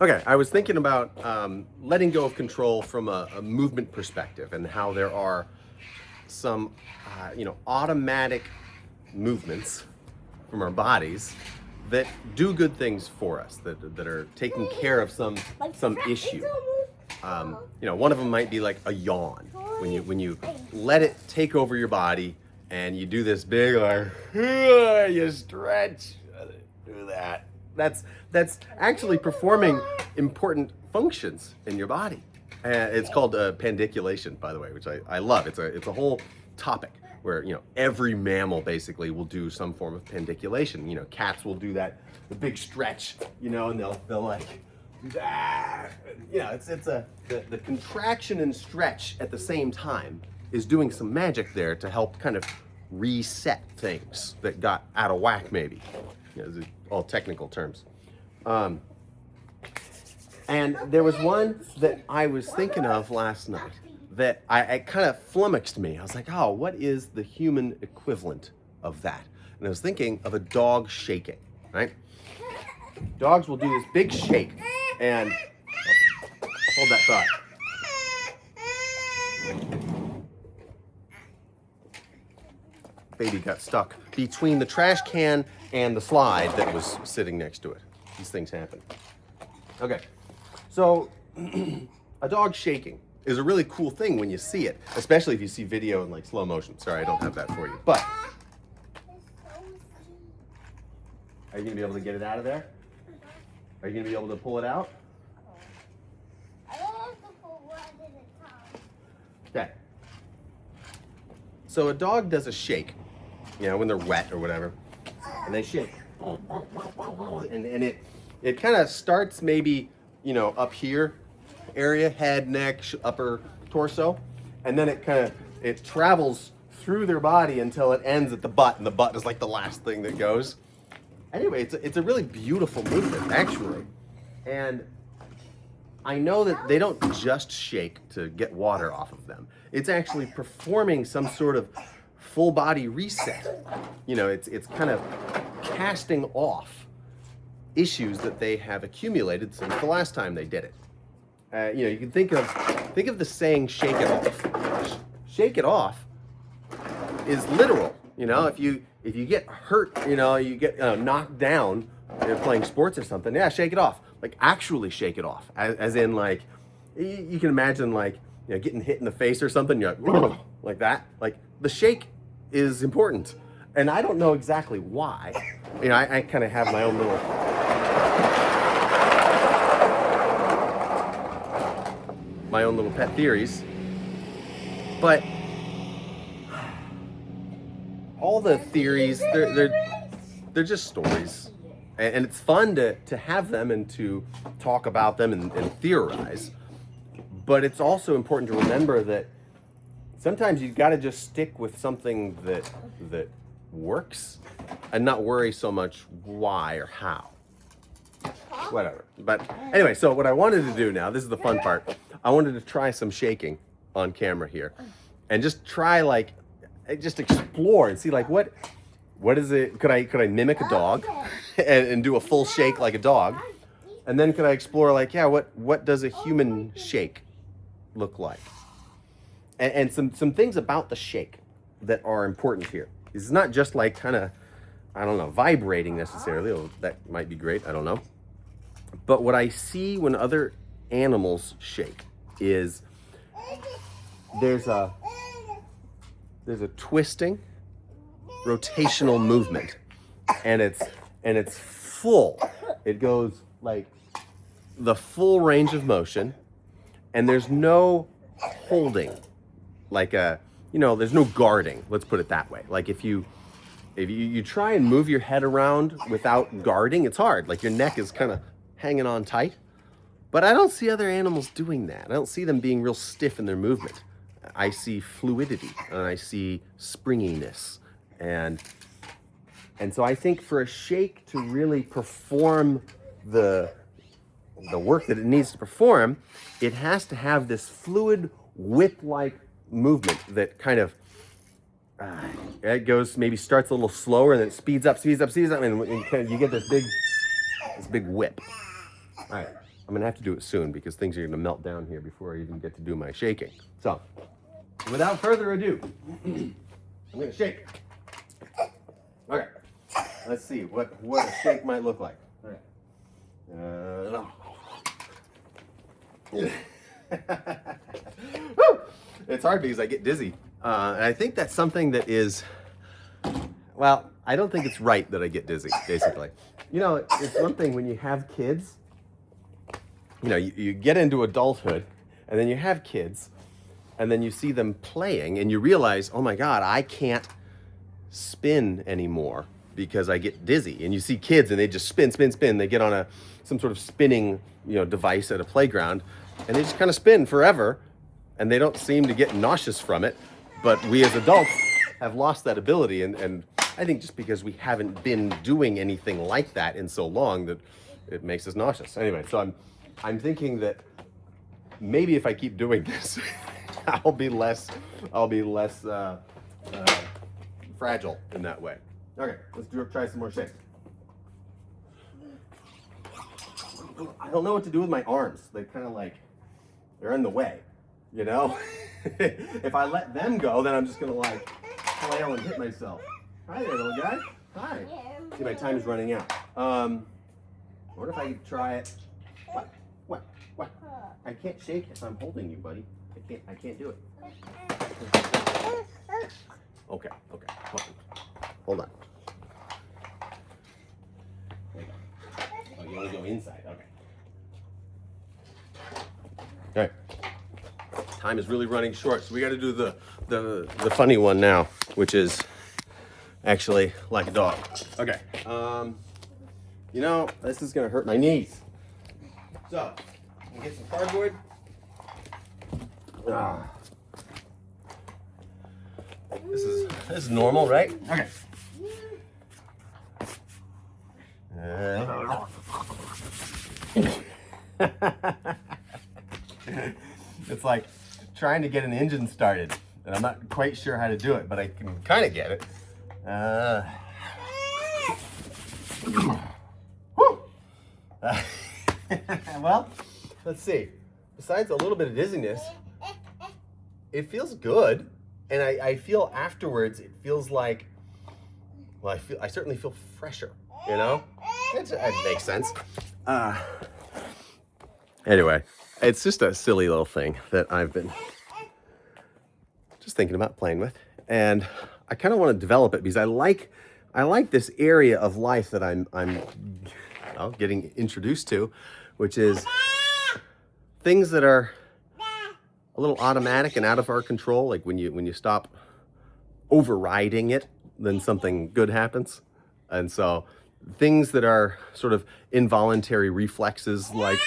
Okay, I was thinking about letting go of control from a movement perspective and how there are some, automatic movements from our bodies that do good things for us, that are taking care of some issue. One of them might be like a yawn. When you let it take over your body and you do this big like you stretch, do that. That's actually performing important functions in your body. It's called pandiculation, by the way, which I love. It's a whole topic where every mammal basically will do some form of pandiculation. Cats will do that, the big stretch, and they'll like that. The contraction and stretch at the same time is doing some magic there to help kind of reset things that got out of whack, maybe. All technical terms. And there was one that I was thinking of last night that I kind of flummoxed me. I was like, oh, what is the human equivalent of that? And I was thinking of a dog shaking, right? Dogs will do this big shake and hold that thought. Baby got stuck between the trash can and the slide that was sitting next to it. These things happen. Okay, so a dog shaking is a really cool thing when you see it, especially if you see video in like slow motion. Sorry, I don't have that for you. But are you gonna be able to get it out of there? Are you gonna be able to pull it out? I don't have to pull one at a time. Okay. So a dog does a shake, when they're wet or whatever, and they shake. And it kind of starts maybe, up here area, head, neck, upper torso, and then it travels through their body until it ends at the butt, and the butt is like the last thing that goes. Anyway, it's a really beautiful movement, actually. And I know that they don't just shake to get water off of them. It's actually performing some sort of full body reset. It's kind of casting off issues that they have accumulated since the last time they did it. You can think of the saying "shake it off." Shake it off is literal. If you get hurt, you get knocked down, playing sports or something. Yeah, shake it off. Like actually shake it off, as in like you can imagine like getting hit in the face or something. You're like that. Like the shake is important, and I don't know exactly why. I kind of have my own little pet theories, but all the theories they're just stories, and it's fun to have them and to talk about them and theorize. But it's also important to remember that sometimes you've got to just stick with something that works and not worry so much why or how. Whatever. But anyway, so what I wanted to do now, this is the fun part. I wanted to try some shaking on camera here and just try just explore and see what is it? Could I mimic a dog and do a full shake like a dog? And then could I explore what does a human shake look like? And some things about the shake that are important here. It's not just vibrating necessarily, although that might be great, I don't know. But what I see when other animals shake is there's a twisting, rotational movement, and it's full. It goes like the full range of motion, and there's no holding, there's no guarding. Let's put it that way. Like if you try and move your head around without guarding, it's hard. Like your neck is kind of hanging on tight. But I don't see other animals doing that. I don't see them being real stiff in their movement. I see fluidity and I see springiness. And so I think for a shake to really perform the work that it needs to perform, it has to have this fluid whip-like movement that kind of it goes, maybe starts a little slower and then it speeds up, and you get this big whip. All right, I'm I'm gonna have to do it soon because things are gonna melt down here before I even get to do my shaking. So, without further ado, I'm gonna shake. Okay, let's see what a shake might look like. Okay. It's hard because I get dizzy. And I think that's something that is, well, I don't think it's right that I get dizzy, basically. You know, it's one thing when you have kids, you know, you get into adulthood and then you have kids and then you see them playing and you realize, oh my God, I can't spin anymore because I get dizzy. And you see kids and they just spin. They get on some sort of spinning, you know, device at a playground and they just kind of spin forever and they don't seem to get nauseous from it. But we as adults have lost that ability. And I think just because we haven't been doing anything like that in so long that it makes us nauseous. Anyway, so I'm thinking that maybe if I keep doing this, I'll be less fragile in that way. Okay, let's try some more shakes. I don't know what to do with my arms. They kind of like, they're in the way, you know? If I let them go, then I'm just gonna like flail and hit myself. Hi there, little guy. Hi. See, my time's running out. What if I could try it? What? I can't shake if I'm holding you, buddy. I can't do it. Okay. Hold on. Oh, you want to go inside? Okay. All right. Time is really running short, so we got to do the funny one now, which is actually like a dog. Okay. You know, this is gonna hurt my knees. So, I'm gonna get some cardboard. This is normal, right? Okay. It's like trying to get an engine started, and I'm not quite sure how to do it, but I can kind of get it. Well, let's see. Besides a little bit of dizziness, it feels good, and I feel afterwards. It feels like, well, I certainly feel fresher. You know, it makes sense. Anyway, it's just a silly little thing that I've been just thinking about playing with, and I kind of want to develop it because I like this area of life that I'm getting introduced to, which is things that are a little automatic and out of our control. Like when you stop overriding it, then something good happens. And so things that are sort of involuntary reflexes like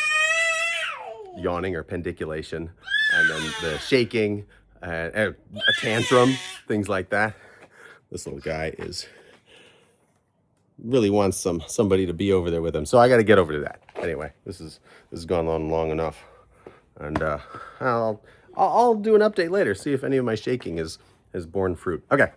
yawning or pendiculation, and then the shaking, a tantrum, things like that. This little guy really wants somebody to be over there with him, so I got to get over to that. Anyway, this has gone on long enough, and I'll do an update later, see if any of my shaking has borne fruit. Okay.